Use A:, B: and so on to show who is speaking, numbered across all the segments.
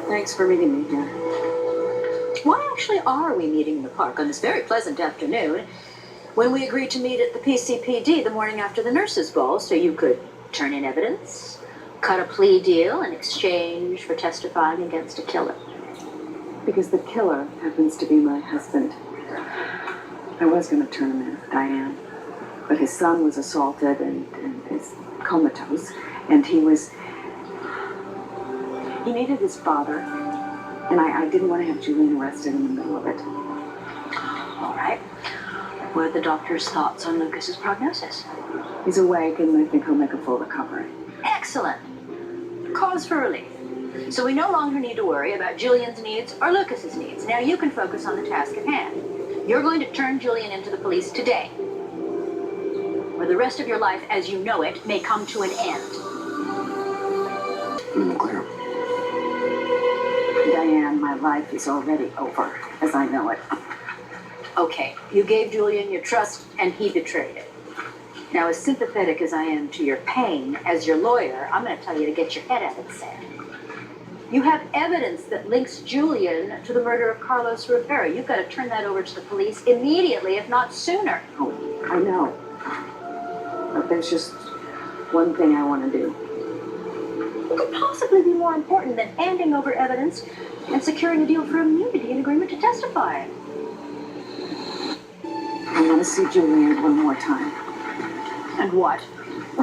A: Thanks for meeting me here.
B: Why actually are we meeting in the park on this very pleasant afternoon when we agreed to meet at the PCPD the morning after the nurses' ball so you could turn in evidence, cut a plea deal in exchange for testifying against a killer?
A: Because the killer happens to be my husband. I was going to turn him in, Diane. But his son was assaulted and is comatose. And he needed his father. And I didn't want to have Julian arrested in the middle of it.
B: All right. What are the doctor's thoughts on Lucas's prognosis?
A: He's awake and I think he'll make a full recovery.
B: Excellent. Cause for relief. So we no longer need to worry about Julian's needs or Lucas's needs. Now you can focus on the task at hand. You're going to turn Julian into the police today, or the rest of your life as you know it may come to an end.
C: I'm in the clear.
A: Diane, my life is already over, as I know it.
B: Okay, you gave Julian your trust and he betrayed it. Now, as sympathetic as I am to your pain, as your lawyer, I'm going to tell you to get your head out of the sand. You have evidence that links Julian to the murder of Carlos Rivera. You've got to turn that over to the police immediately, if not sooner.
A: Oh, I know. But there's just one thing I want to do.
B: What could possibly be more important than handing over evidence and securing a deal for immunity and agreement to testify?
A: I want to see Julian one more time.
B: And what?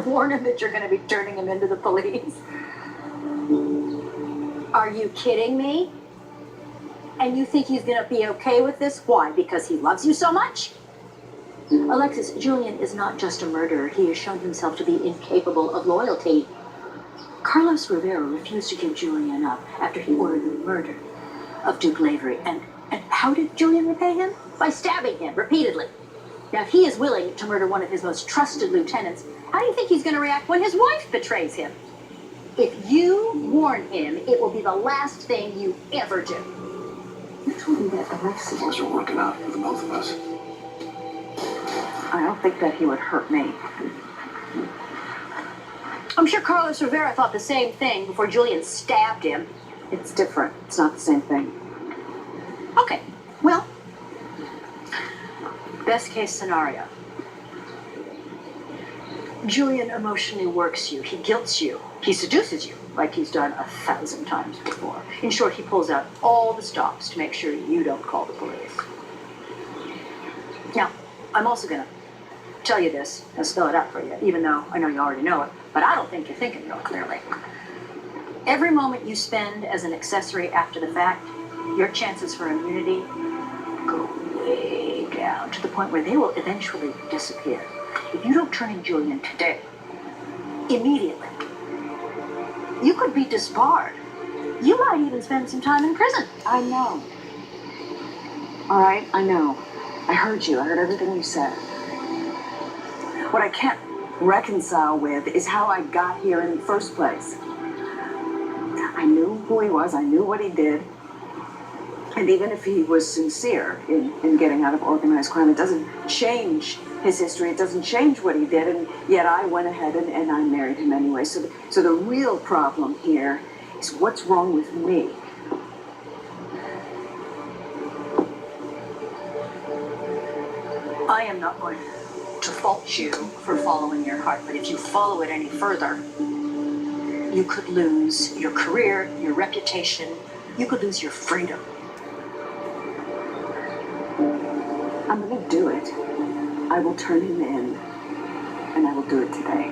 B: Warn him that you're going to be turning him into the police? Are you kidding me? And you think he's going to be okay with this? Why? Because he loves you so much? Alexis, Julian is not just a murderer. He has shown himself to be incapable of loyalty. Carlos Rivera refused to give Julian up after he ordered the murder of Duke Lavery. And how did Julian repay him? By stabbing him repeatedly. Now, if he is willing to murder one of his most trusted lieutenants, how do you think he's going to react when his wife betrays him? If you warn him, it will be the last thing you ever do.
A: You told me that Alexis...
C: Things are working out for the both of us.
A: I don't think that he would hurt me.
B: I'm sure Carlos Rivera thought the same thing before Julian stabbed him.
A: It's different. It's not the same thing.
B: Okay, well, best case scenario. Julian emotionally works you. He guilts you. He seduces you, like he's done 1,000 times before. In short, he pulls out all the stops to make sure you don't call the police. Now, I'm also going to tell you this and spell it out for you, even though I know you already know it, but I don't think you're thinking real clearly. Every moment you spend as an accessory after the fact, your chances for immunity go way down to the point where they will eventually disappear. If you don't turn in Julian today, immediately, you could be disbarred. You might even spend some time in prison.
A: I know. All right, I know. I heard you. I heard everything you said. What I can't reconcile with is how I got here in the first place. I knew who he was. I knew what he did. And even if he was sincere in getting out of organized crime, it doesn't change his history. It doesn't change what he did. And yet I went ahead and I married him anyway. So the real problem here is what's wrong with me.
B: I am not going to fault you for following your heart, but if you follow it any further, you could lose your career, your reputation, you could lose your freedom.
A: I'm going to do it. I will turn him in, and I will do it today.